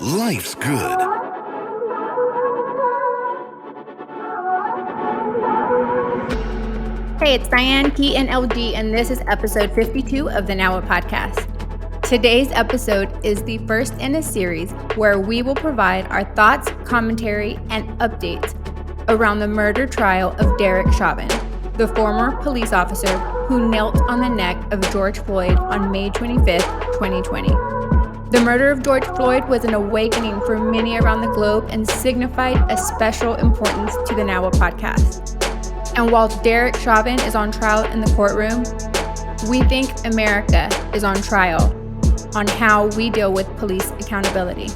Life's good. Hey, it's Diane, Key, and LG, and this is episode 52 of the Now What podcast. Today's episode is the first in a series where we will provide our thoughts, commentary, and updates around the murder trial of Derek Chauvin, the former police officer who knelt on the neck of George Floyd on May 25th, 2020. The murder of George Floyd was an awakening for many around the globe and signified a special importance to the Now What podcast. And while Derek Chauvin is on trial in the courtroom, we think America is on trial on how we deal with police accountability.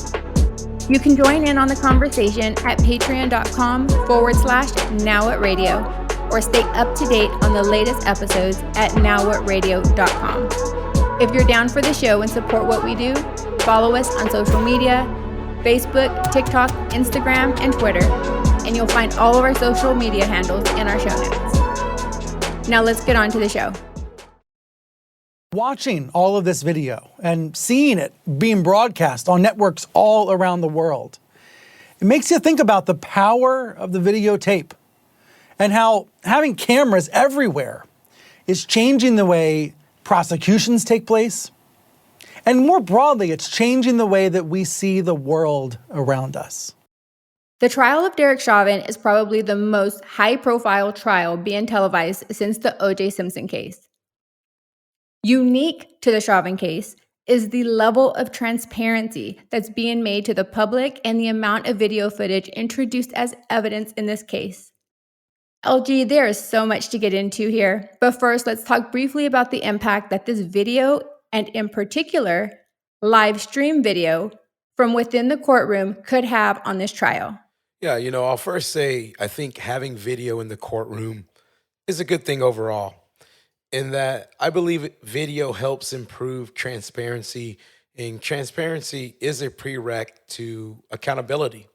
You can join in on the conversation at patreon.com/nowwhatradio or stay up to date on the latest episodes at nowwhatradio.com. If you're down for the show and support what we do, follow us on social media, Facebook, TikTok, Instagram, and Twitter, and you'll find all of our social media handles in our show notes. Now let's get on to the show. Watching all of this video and seeing it being broadcast on networks all around the world, it makes you think about the power of the videotape and how having cameras everywhere is changing the way prosecutions take place. And more broadly, it's changing the way that we see the world around us. The trial of Derek Chauvin is probably the most high-profile trial being televised since the O.J. Simpson case. Unique to the Chauvin case is the level of transparency that's being made to the public and the amount of video footage introduced as evidence in this case. LG, there is so much to get into here, but first let's talk briefly about the impact that this video, and in particular, live stream video from within the courtroom could have on this trial. Yeah, I'll first say I think having video in the courtroom is a good thing overall, in that I believe video helps improve transparency, and transparency is a prereq to accountability.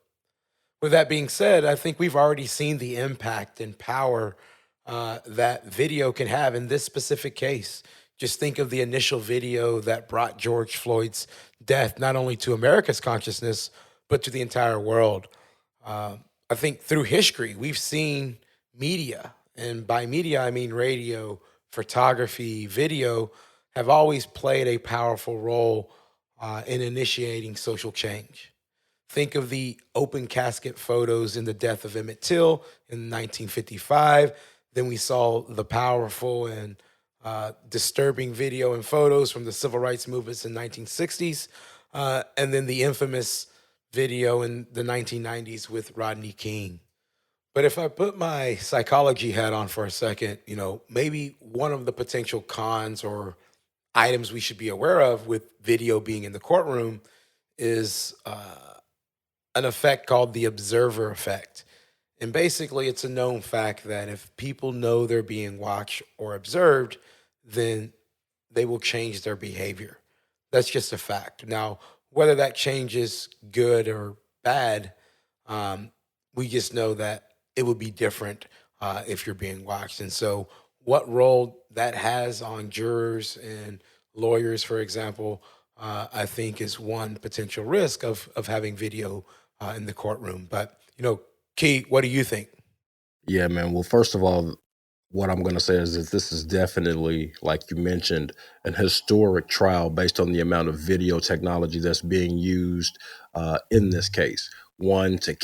With that being said, I think we've already seen the impact and power that video can have in this specific case. Just think of the initial video that brought George Floyd's death not only to America's consciousness, but to the entire world. I think through history, we've seen media, and by media, I mean radio, photography, video, have always played a powerful role in initiating social change. Think of the open casket photos in the death of Emmett Till in 1955. Then we saw the powerful and disturbing video and photos from the civil rights movements in the 1960s, and then the infamous video in the 1990s with Rodney King. But if I put my psychology hat on for a second, maybe one of the potential cons or items we should be aware of with video being in the courtroom is an effect called the observer effect. And basically, it's a known fact that if people know they're being watched or observed, then they will change their behavior. That's just a fact. Now, whether that change is good or bad, we just know that it would be different if you're being watched. And so what role that has on jurors and lawyers, for example, I think is one potential risk of having video in the courtroom. But, Key, what do you think? Yeah, man. Well, first of all, what I'm going to say is that this is definitely, like you mentioned, an historic trial based on the amount of video technology that's being used in this case. One, to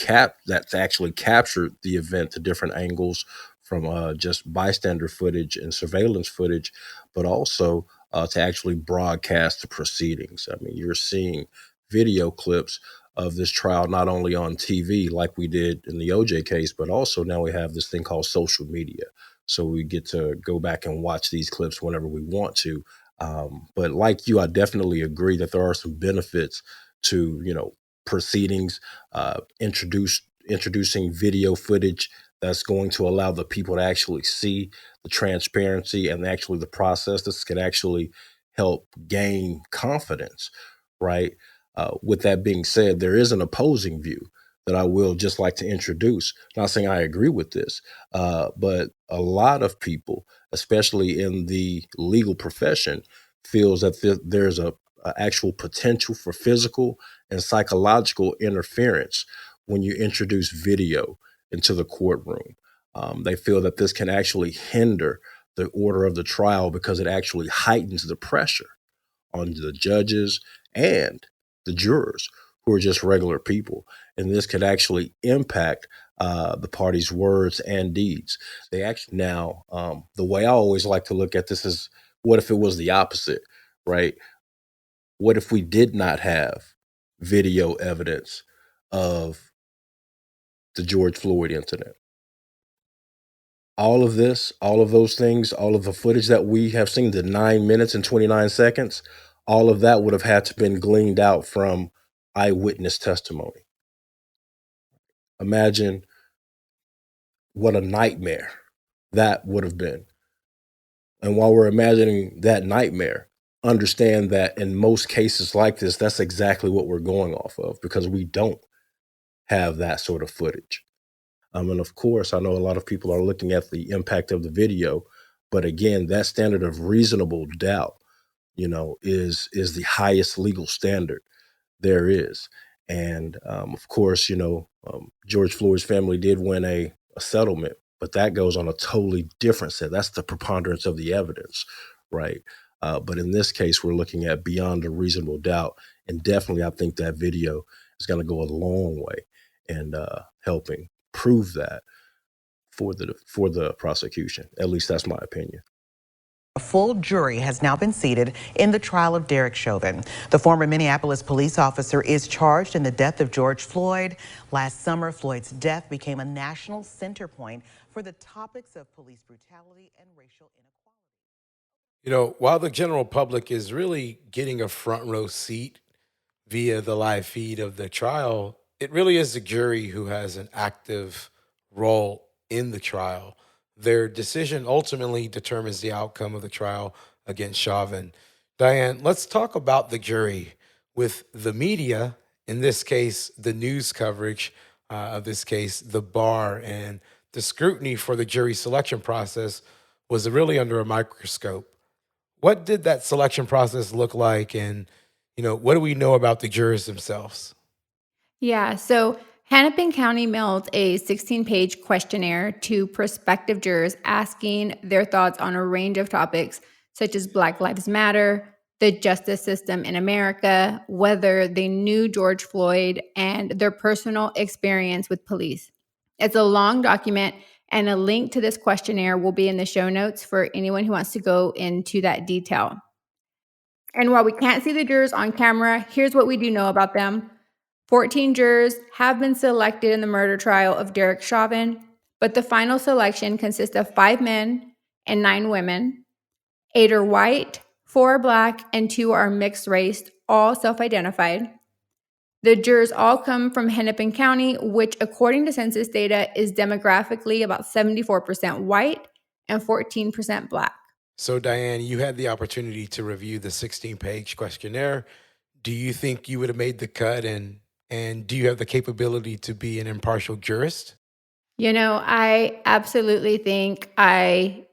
actually capture the event to different angles from just bystander footage and surveillance footage, but also to actually broadcast the proceedings. I mean, you're seeing video clips of this trial not only on TV like we did in the OJ case, but also now we have this thing called social media. So we get to go back and watch these clips whenever we want to. But like you, I definitely agree that there are some benefits to, proceedings, introducing video footage that's going to allow the people to actually see the transparency and actually the process. This could actually help gain confidence, right? With that being said, there is an opposing view that I will just like to introduce. Not saying I agree with this, but a lot of people, especially in the legal profession, feels that there's a actual potential for physical and psychological interference when you introduce video into the courtroom. They feel that this can actually hinder the order of the trial because it actually heightens the pressure on the judges and the jurors who are just regular people. And this could actually impact the party's words and deeds. They actually now, the way I always like to look at this is, what if it was the opposite, right? What if we did not have video evidence of the George Floyd incident? All of this, all of those things, all of the footage that we have seen, the 9 minutes and 29 seconds, all of that would have had to been gleaned out from eyewitness testimony. Imagine what a nightmare that would have been. And while we're imagining that nightmare, understand that in most cases like this, that's exactly what we're going off of, because we don't have that sort of footage. And of course, I know a lot of people are looking at the impact of the video, but again, that standard of reasonable doubt, is the highest legal standard there is. And of course, George Floyd's family did win a settlement, but that goes on a totally different set. That's the preponderance of the evidence, right? But in this case, we're looking at beyond a reasonable doubt, and definitely, I think that video is going to go a long way in helping prove that for the prosecution. At least that's my opinion. A full jury has now been seated in the trial of Derek Chauvin. The former Minneapolis police officer is charged in the death of George Floyd. Last summer, Floyd's death became a national center point for the topics of police brutality and racial inequality. While the general public is really getting a front row seat via the live feed of the trial, it really is the jury who has an active role in the trial. Their decision ultimately determines the outcome of the trial against Chauvin. Diane, let's talk about the jury. With the media, in this case, the news coverage of this case, the bar, and the scrutiny for the jury selection process was really under a microscope. What did that selection process look like? And, what do we know about the jurors themselves? Yeah, so Hennepin County mailed a 16-page questionnaire to prospective jurors asking their thoughts on a range of topics such as Black Lives Matter, the justice system in America, whether they knew George Floyd, and their personal experience with police. It's a long document, and a link to this questionnaire will be in the show notes for anyone who wants to go into that detail. And while we can't see the jurors on camera, here's what we do know about them. 14 jurors have been selected in the murder trial of Derek Chauvin, but the final selection consists of 5 men and 9 women. 8 are white, 4 are Black, and 2 are mixed race, all self-identified. The jurors all come from Hennepin County, which according to census data is demographically about 74% white and 14% Black. So, Diane, you had the opportunity to review the 16-page questionnaire. Do you think you would have made the cut, and do you have the capability to be an impartial jurist? I absolutely think I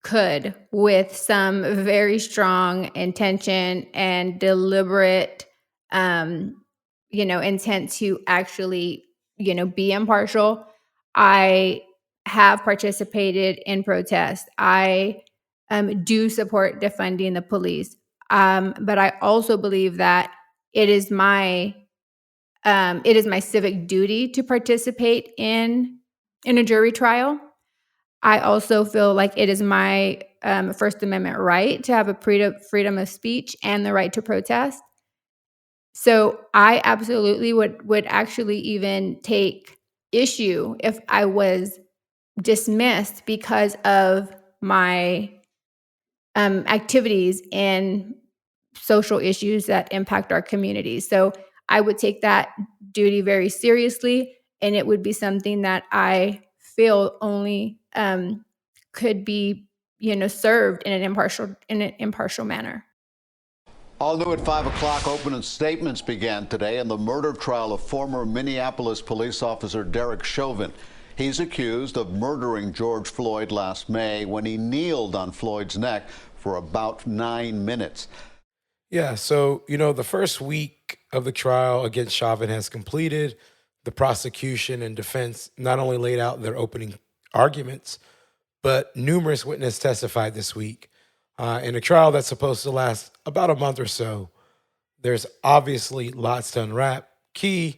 could, with some very strong intention and deliberate, intent to actually, be impartial. I have participated in protest. I do support defunding the police. But I also believe that it is my civic duty to participate in a jury trial. I also feel like it is my First Amendment right to have a freedom of speech and the right to protest. So I absolutely would actually even take issue if I was dismissed because of my activities in social issues that impact our communities. So I would take that duty very seriously, and it would be something that I feel only could be, served in an impartial manner. All new at 5 o'clock, opening statements began today in the murder trial of former Minneapolis police officer Derek Chauvin. He's accused of murdering George Floyd last May when he kneeled on Floyd's neck for about 9 minutes. Yeah, so, the first week of the trial against Chauvin has completed. The prosecution and defense not only laid out their opening arguments, but numerous witnesses testified this week. In a trial that's supposed to last about a month or so, there's obviously lots to unwrap. Key,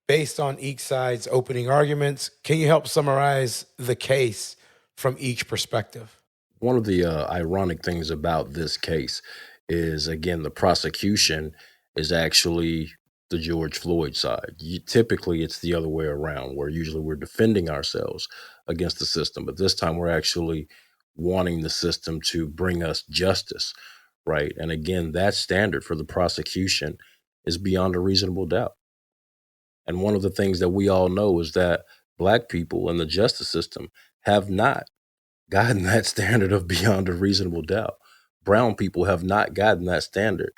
based on each side's opening arguments, can you help summarize the case from each perspective? One of the ironic things about this case is, again, the prosecution is actually the George Floyd side. Typically, it's the other way around, where usually we're defending ourselves against the system. But this time, we're actually wanting the system to bring us justice, right? And again, that standard for the prosecution is beyond a reasonable doubt. And one of the things that we all know is that Black people in the justice system have not gotten that standard of beyond a reasonable doubt. Brown people have not gotten that standard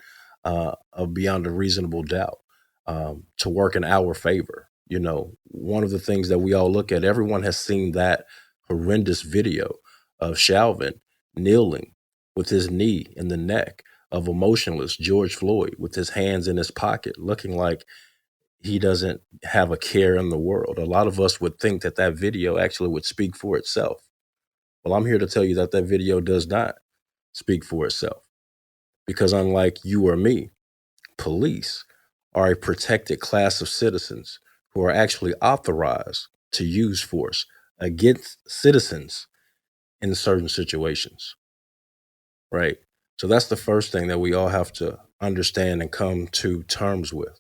of beyond a reasonable doubt to work in our favor. One of the things that we all look at, everyone has seen that horrendous video of Chauvin kneeling with his knee in the neck of a motionless George Floyd with his hands in his pocket, looking like he doesn't have a care in the world. A lot of us would think that that video actually would speak for itself. Well, I'm here to tell you that that video does not speak for itself, because unlike you or me, police are a protected class of citizens who are actually authorized to use force against citizens in certain situations, right? So that's the first thing that we all have to understand and come to terms with.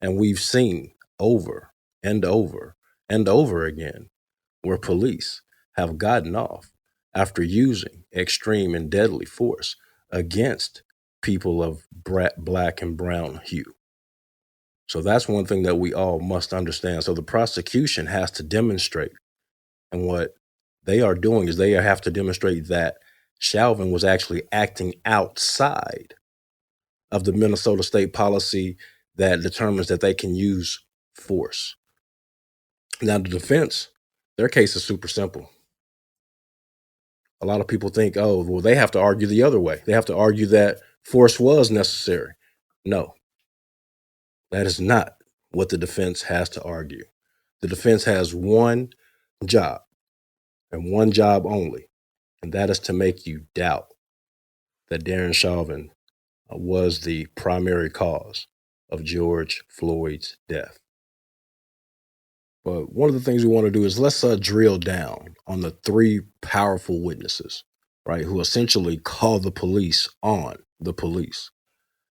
And we've seen over and over and over again where police have gotten off after using extreme and deadly force against people of Black and brown hue. So that's one thing that we all must understand. So the prosecution has to demonstrate, and what they are doing is they have to demonstrate that Chauvin was actually acting outside of the Minnesota state policy that determines that they can use force. Now, the defense, their case is super simple. A lot of people think, oh, well, they have to argue the other way. They have to argue that force was necessary. No, that is not what the defense has to argue. The defense has one job and one job only, and that is to make you doubt that Darren Chauvin was the primary cause of George Floyd's death. But one of the things we want to do is let's drill down on the three powerful witnesses, right, who essentially call the police on the police.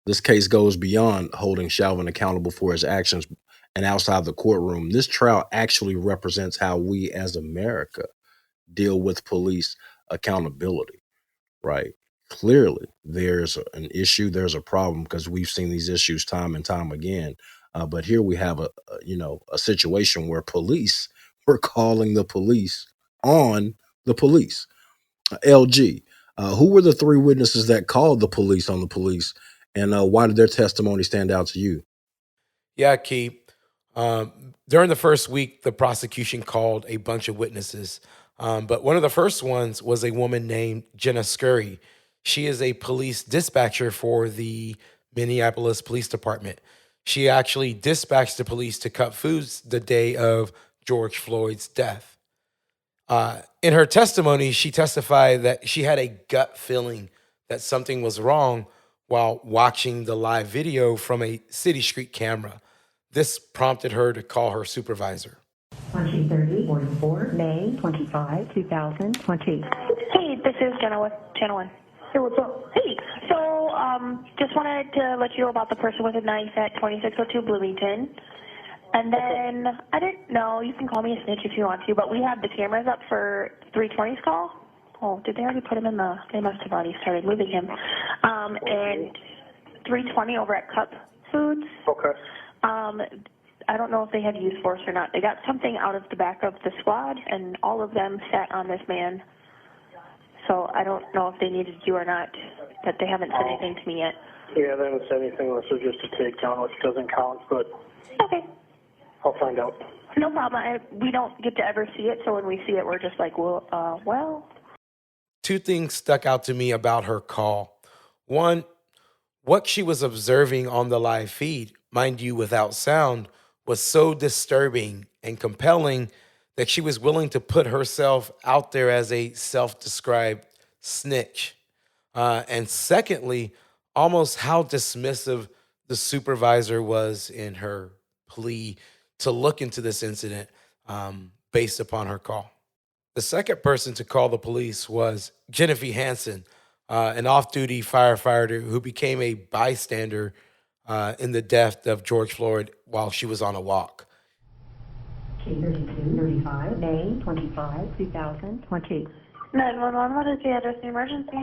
This case goes beyond holding Chauvin accountable for his actions and outside the courtroom. This trial actually represents how we as America deal with police accountability, right? Clearly, there's an issue, there's a problem, because we've seen these issues time and time again. But here we have a situation where police were calling the police on the police. LG, who were the three witnesses that called the police on the police, and why did their testimony stand out to you? Yeah, Key. During the first week, the prosecution called a bunch of witnesses. But one of the first ones was a woman named Jenna Scurry. She is a police dispatcher for the Minneapolis Police Department. She actually dispatched the police to cut foods the day of George Floyd's death. In her testimony, she testified that she had a gut feeling that something was wrong while watching the live video from a city street camera. This prompted her to call her supervisor. 2030-44, May 25, 2020. Hey, this is Jenna with Channel 1. Hey, what's up? Hey, so just wanted to let you know about the person with a knife at 2602 Bloomington. And then, I didn't know, you can call me a snitch if you want to, but we have the cameras up for 320's call. Oh, did they already put him in the, they must have already started moving him. And 320 over at Cup Foods. Okay. I don't know if they had used force or not. They got something out of the back of the squad, and all of them sat on this man. So I don't know if they needed you or not, but they haven't said anything to me yet. Yeah, they haven't said anything unless they're just a takedown, which doesn't count, but Okay. I'll find out. No problem. We don't get to ever see it, so when we see it, we're just like, well. Two things stuck out to me about her call. One, what she was observing on the live feed, mind you, without sound, was so disturbing and compelling that she was willing to put herself out there as a self-described snitch. And secondly, almost how dismissive the supervisor was in her plea to look into this incident based upon her call. The second person to call the police was Genevieve Hansen, an off-duty firefighter who became a bystander in the death of George Floyd while she was on a walk. 3235, May 25, 2020. 911, what is the address of the emergency?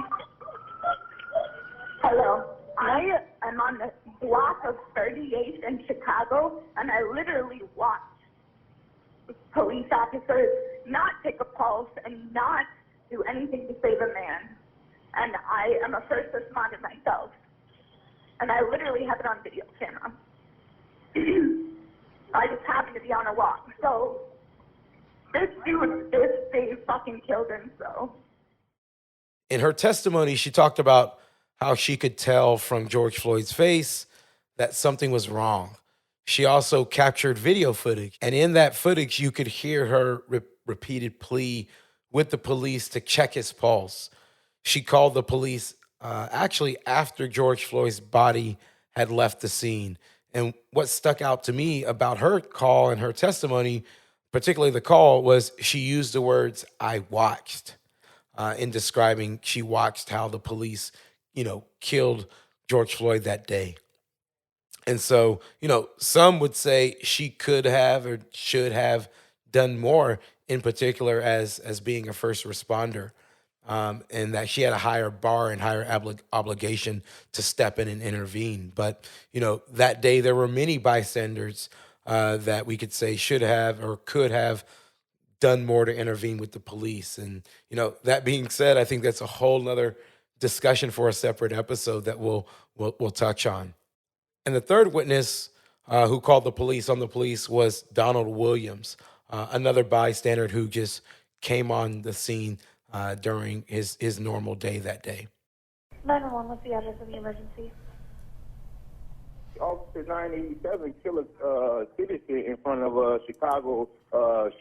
Hello. I am on the block of 38th in Chicago, and I literally watched police officers not take a pulse and not do anything to save a man. And I am a first responder myself. And I literally have it on video camera. I just happened to be on a walk. So this dude, they fucking killed him, so. In her testimony, she talked about how she could tell from George Floyd's face that something was wrong. She also captured video footage, and in that footage, you could hear her repeated plea with the police to check his pulse. She called the police actually after George Floyd's body had left the scene. And what stuck out to me about her call and her testimony, particularly the call, was she used the words, "I watched," in describing she watched how the police killed George Floyd that day. And so, some would say she could have or should have done more, in particular as being a first responder, and that she had a higher bar and higher obligation to step in and intervene. But, that day there were many bystanders that we could say should have or could have done more to intervene with the police. And, that being said, I think that's a whole nother discussion for a separate episode that we'll touch on. And the third witness who called the police on the police was Donald Williams, another bystander who just came on the scene during his normal day that day. 911, what's the address of the emergency? Officer 987 killed a citizen in front of a Chicago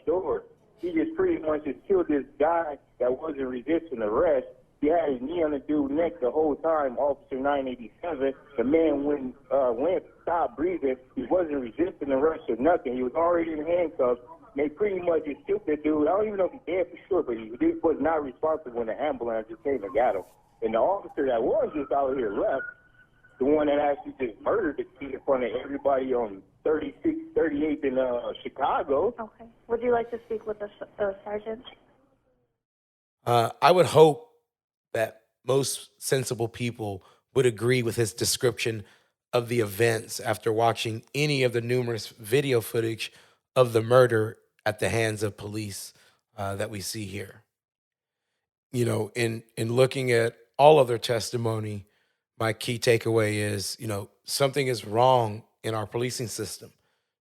store. He just pretty much just killed this guy that wasn't resisting arrest. He had his knee on the dude's neck the whole time, Officer 987. The man went, stopped breathing. He wasn't resisting arrest or nothing. He was already in handcuffs. They pretty much just killed the dude. I don't even know if he's dead for sure, but he was not responsible when the ambulance just came and got him. And the officer that was just out here left, the one that actually just murdered the kid in front of everybody on 38th in Chicago. Okay. Would you like to speak with the sergeant? I would hope that most sensible people would agree with his description of the events after watching any of the numerous video footage of the murder at the hands of police that we see here. In looking at all of their testimony, my key takeaway is, something is wrong in our policing system.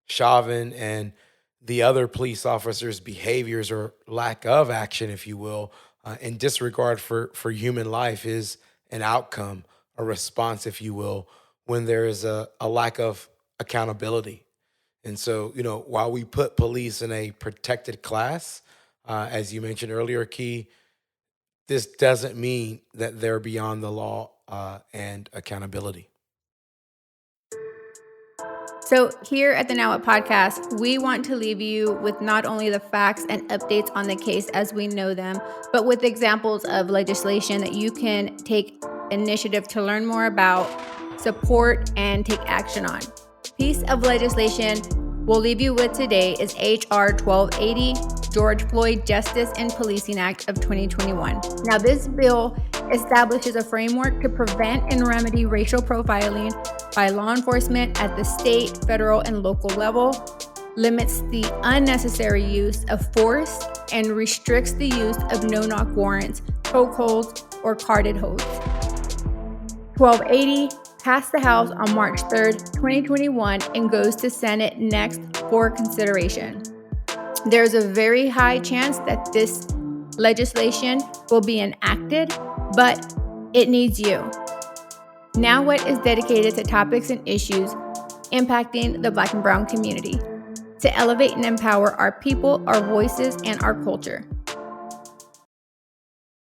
Chauvin and the other police officers' behaviors or lack of action, if you will, and disregard for human life is an outcome, a response, if you will, when there is a lack of accountability. And so, while we put police in a protected class, as you mentioned earlier, Key, this doesn't mean that they're beyond the law and accountability. So here at the Now What podcast, we want to leave you with not only the facts and updates on the case as we know them, but with examples of legislation that you can take initiative to learn more about, support, and take action on. Piece of legislation we'll leave you with today is H.R. 1280, George Floyd Justice and Policing Act of 2021. Now, this bill establishes a framework to prevent and remedy racial profiling by law enforcement at the state, federal, and local level, limits the unnecessary use of force, and restricts the use of no-knock warrants chokeholds, or carded holds. 1280 passed the House on March 3rd, 2021, and goes to Senate next for consideration. There's a very high chance that this legislation will be enacted, but it needs you. Now What is dedicated to topics and issues impacting the Black and Brown community, to elevate and empower our people, our voices, and our culture.